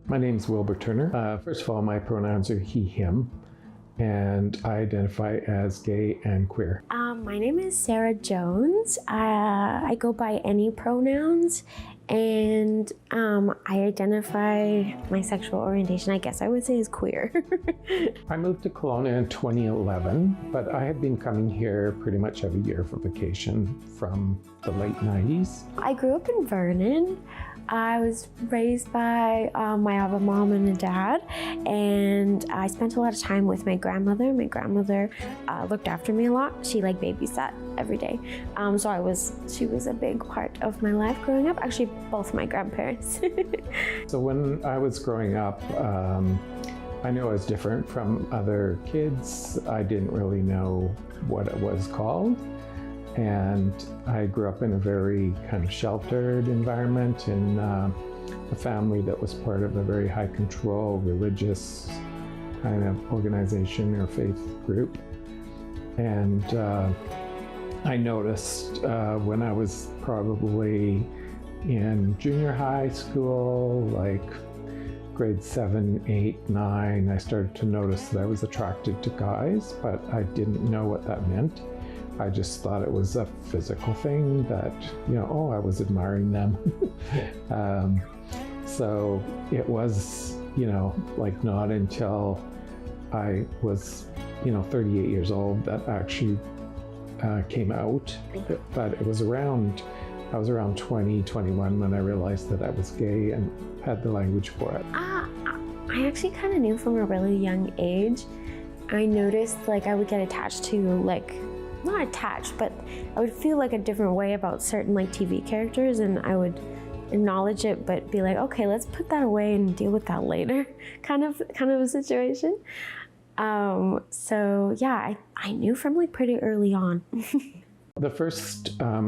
My name's Wilbur Turner. First of all, my pronouns are he, him, and I identify as gay and queer. My name is Sarah Jones. I go by any pronouns, and I identify my sexual orientation, I guess I would say, as queer. I moved to Kelowna in 2011, but I had been coming here pretty much every year for vacation from the late 90s. I grew up in Vernon. I was raised by my other mom and a dad, and I spent a lot of time with my grandmother. My grandmother looked after me a lot. She babysat every day. She was a big part of my life growing up. Actually, both my grandparents. So when I was growing up, I knew I was different from other kids. I didn't really know what it was called. And I grew up in a very kind of sheltered environment in a family that was part of a very high control religious kind of organization or faith group. And I noticed when I was probably in junior high school, like grade 7, 8, 9, I started to notice that I was attracted to guys, but I didn't know what that meant. I just thought it was a physical thing that, I was admiring them. So it was, not until I was, 38 years old that actually came out. But it was I was around 20, 21 when I realized that I was gay and had the language for it. I actually kind of knew from a really young age. I noticed I would get attached to not attached, but I would feel a different way about certain TV characters, and I would acknowledge it, but be okay, let's put that away and deal with that later, kind of a situation. So yeah, I knew from pretty early on. The first, time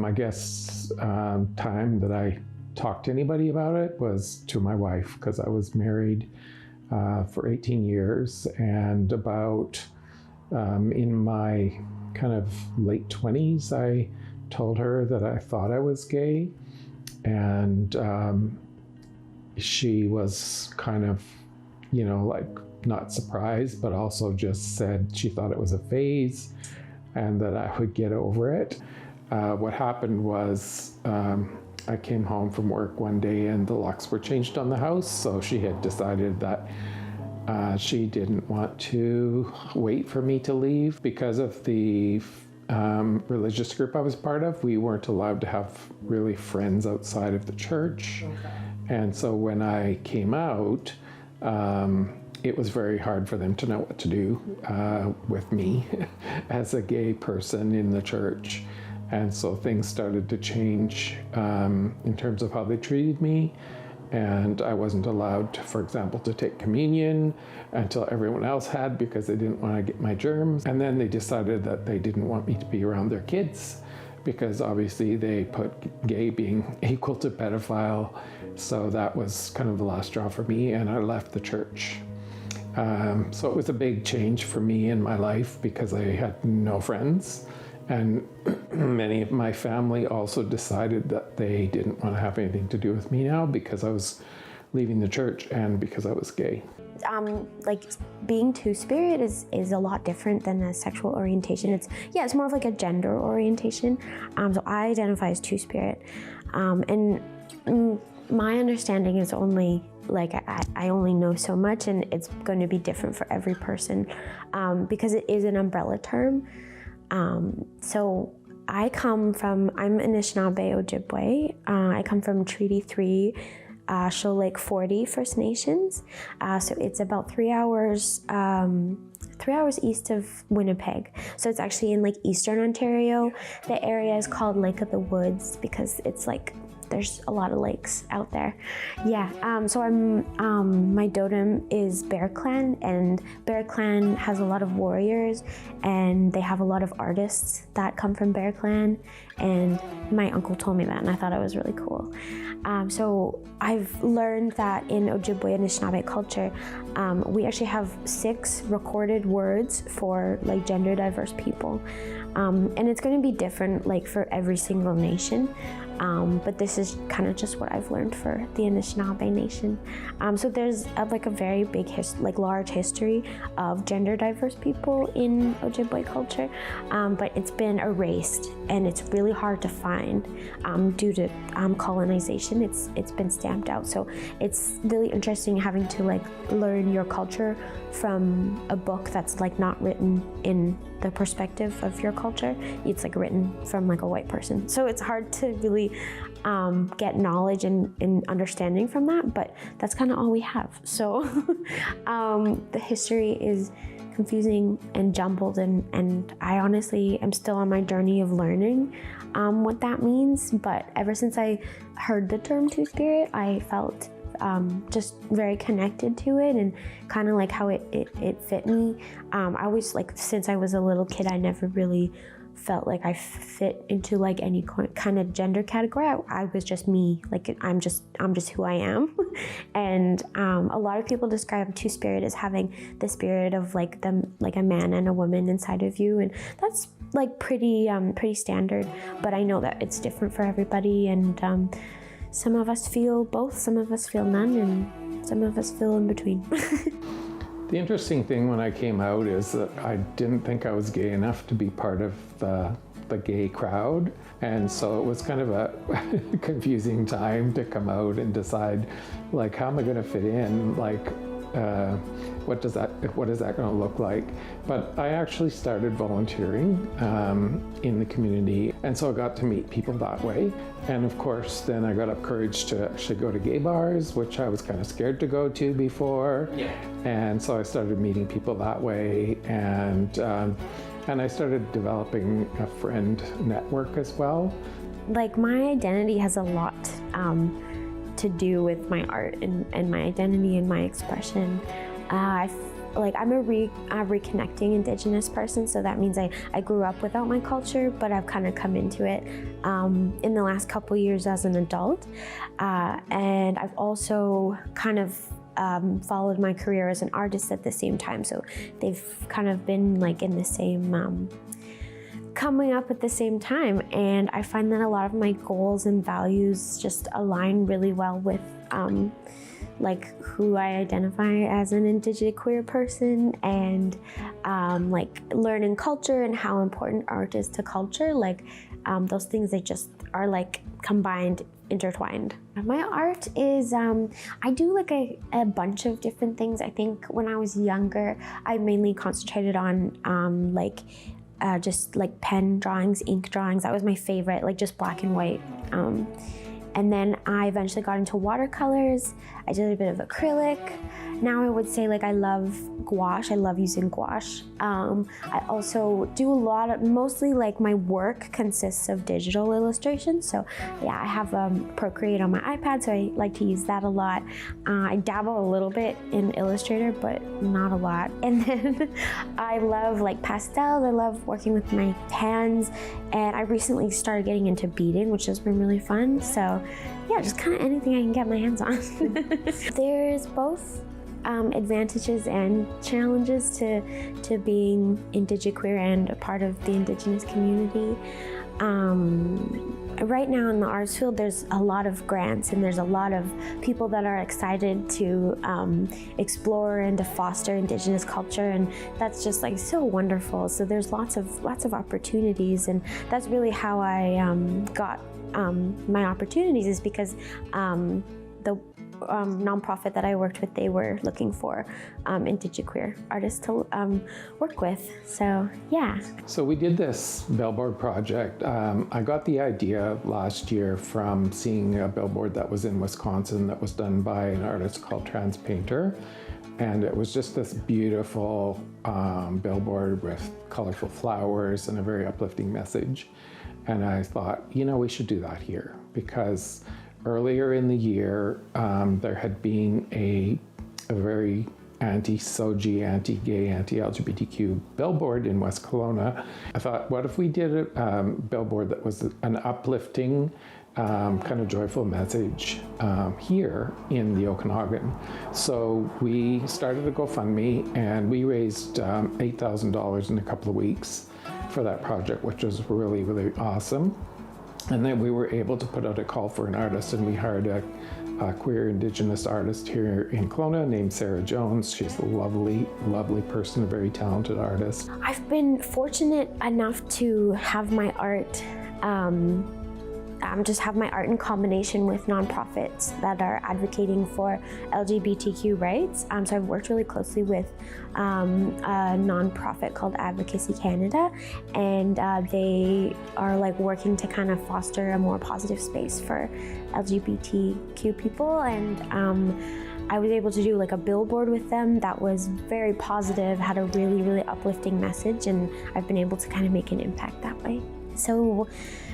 that I talked to anybody about it was to my wife, because I was married for 18 years, and about in my kind of late 20s, I told her that I thought I was gay, and she was kind of, not surprised, but also just said she thought it was a phase and that I would get over it. What happened was I came home from work one day and the locks were changed on the house, so she had decided that she didn't want to wait for me to leave. Because of the religious group I was part of, we weren't allowed to have really friends outside of the church. Okay. And so when I came out, it was very hard for them to know what to do with me as a gay person in the church. And so things started to change in terms of how they treated me. And I wasn't allowed, for example, to take communion until everyone else had, because they didn't want to get my germs. And then they decided that they didn't want me to be around their kids, because obviously they put gay being equal to pedophile. So that was kind of the last straw for me, and I left the church. So it was a big change for me in my life, because I had no friends. And many of my family also decided that they didn't want to have anything to do with me now, because I was leaving the church and because I was gay. Being two-spirit is a lot different than a sexual orientation. It's more of a gender orientation. So I identify as two-spirit. And my understanding is only, I only know so much, and it's going to be different for every person because it is an umbrella term. So I'm Anishinaabe Ojibwe. I come from Treaty 3, Shoal Lake 40 First Nations. So it's about 3 hours east of Winnipeg. So it's actually in Eastern Ontario. The area is called Lake of the Woods because it's there's a lot of lakes out there. Yeah, so my totem is Bear Clan, and Bear Clan has a lot of warriors, and they have a lot of artists that come from Bear Clan, and my uncle told me that, and I thought it was really cool. So I've learned that in Ojibwe Anishinaabe culture, we actually have 6 recorded words for like gender diverse people. And it's going to be different like for every single nation. But this is kind of just what I've learned for the Anishinaabe Nation. So there's like a very big, large history of gender diverse people in Ojibwe culture, but it's been erased and it's really hard to find due to colonization. It's been stamped out. So it's really interesting having to like learn your culture from a book that's like not written in the perspective of your culture. It's like written from like a white person. So it's hard to really get knowledge and understanding from that, but that's kind of all we have. So the history is confusing and jumbled, and I honestly am still on my journey of learning what that means. But ever since I heard the term Two-Spirit, I felt just very connected to it and kind of like how it fit me. I always, like, since I was a little kid, I never really felt like I fit into like any kind of gender category. I was just me, like I'm just who I am. And a lot of people describe Two-Spirit as having the spirit of like a man and a woman inside of you, and that's like pretty standard, but I know that it's different for everybody, and some of us feel both, some of us feel none, and some of us feel in between. The interesting thing when I came out is that I didn't think I was gay enough to be part of the gay crowd. And so it was kind of a confusing time to come out and decide, like, how am I going to fit in? Like, what is that going to look like? But I actually started volunteering in the community, and so I got to meet people that way. And of course, then I got up courage to actually go to gay bars, which I was kind of scared to go to before. Yeah. And so I started meeting people that way, and I started developing a friend network as well. Like, my identity has a lot to do with my art and my identity and my expression. I'm a reconnecting Indigenous person, so that means I grew up without my culture, but I've kind of come into it in the last couple years as an adult. And I've also kind of followed my career as an artist at the same time, so they've kind of been like in the same coming up at the same time, and I find that a lot of my goals and values just align really well with like who I identify as an Indigenous queer person, and like learning culture and how important art is to culture. Like those things, they just are like combined, intertwined. My art is, I do like a bunch of different things. I think when I was younger, I mainly concentrated on just like pen drawings, ink drawings. That was my favorite, like just black and white. And then I eventually got into watercolors. I did a bit of acrylic. Now I would say like I love gouache. I love using gouache. I also do mostly like my work consists of digital illustrations. So yeah, I have Procreate on my iPad, so I like to use that a lot. I dabble a little bit in Illustrator, but not a lot. And then I love like pastels. I love working with my hands. And I recently started getting into beading, which has been really fun. So yeah, just kind of anything I can get my hands on. There's both advantages and challenges to being Indigenous queer and a part of the Indigenous community. Right now in the arts field, there's a lot of grants and there's a lot of people that are excited to explore and to foster Indigenous culture, and that's just like so wonderful. So there's lots of opportunities, and that's really how I got my opportunities, is because the nonprofit that I worked with, they were looking for Indigenous queer artists to work with. So yeah. So we did this billboard project. I got the idea last year from seeing a billboard that was in Wisconsin that was done by an artist called Trans Painter. And it was just this beautiful billboard with colorful flowers and a very uplifting message. And I thought, we should do that here, because earlier in the year, there had been a very anti-SOGI, anti-gay, anti-LGBTQ billboard in West Kelowna. I thought, what if we did a billboard that was an uplifting, kind of joyful message here in the Okanagan? So we started a GoFundMe, and we raised $8,000 in a couple of weeks for that project, which was really, really awesome. And then we were able to put out a call for an artist, and we hired a queer Indigenous artist here in Kelowna named Sarah Jones. She's a lovely, lovely person, a very talented artist. I've been fortunate enough to have my art just have my art in combination with nonprofits that are advocating for LGBTQ rights. So I've worked really closely with a nonprofit called Advocacy Canada, and they are like working to kind of foster a more positive space for LGBTQ people. And I was able to do like a billboard with them that was very positive, had a really, really uplifting message, and I've been able to kind of make an impact that way. So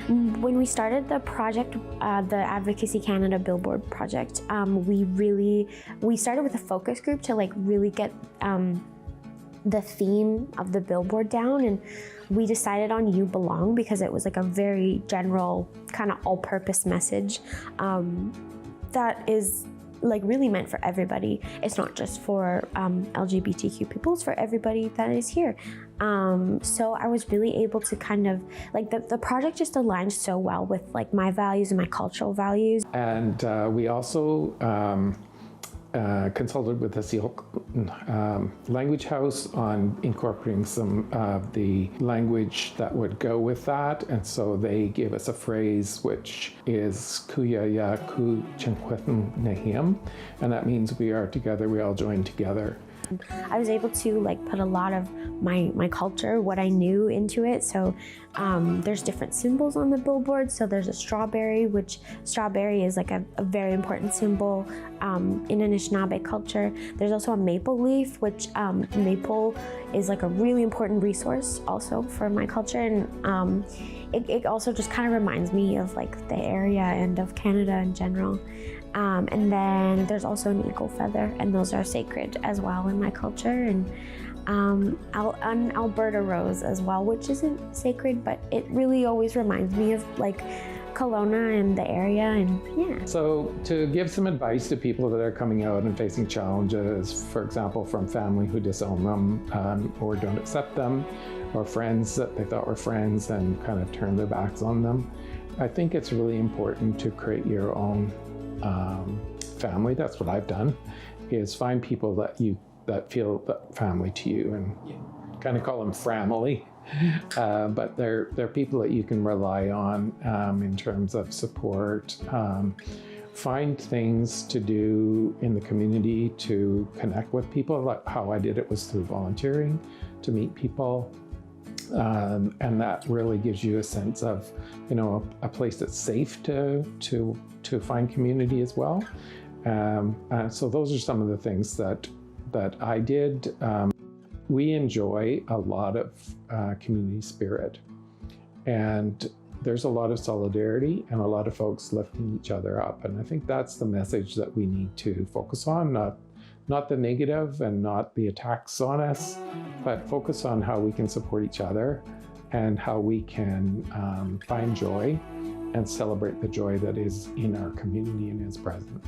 when we started the project, the Advocacy Canada Billboard project, we started with a focus group to like really get the theme of the billboard down, and we decided on You Belong because it was like a very general kind of all-purpose message that is like really meant for everybody. It's not just for LGBTQ people, it's for everybody that is here. So I was really able to kind of, like the project just aligned so well with like my values and my cultural values. And we also consulted with the Seal Language House on incorporating some of the language that would go with that. And so they gave us a phrase which is Kuyaya Ku Chinkwithn Nahim, and that means we are together, we all join together. I was able to like put a lot of my culture, what I knew, into it. So there's different symbols on the billboard. So there's a strawberry, which strawberry is like a very important symbol in Anishinaabe culture. There's also a maple leaf, which maple is like a really important resource also for my culture. And it also just kind of reminds me of like the area and of Canada in general. And then there's also an eagle feather, and those are sacred as well in my culture. And an Alberta rose as well, which isn't sacred, but it really always reminds me of like Kelowna and the area, and yeah. So to give some advice to people that are coming out and facing challenges, for example, from family who disown them or don't accept them, or friends that they thought were friends and kind of turn their backs on them, I think it's really important to create your own family. That's what I've done, is find people that feel that family to you, and kind of call them family. But they're people that you can rely on in terms of support. Find things to do in the community to connect with people. Like how I did it was through volunteering to meet people. And that really gives you a sense of, you know, a place that's safe to find community as well. So those are some of the things that I did. We enjoy a lot of community spirit, and there's a lot of solidarity and a lot of folks lifting each other up. And I think that's the message that we need to focus on, not the negative and not the attacks on us, but focus on how we can support each other and how we can find joy and celebrate the joy that is in our community and is present.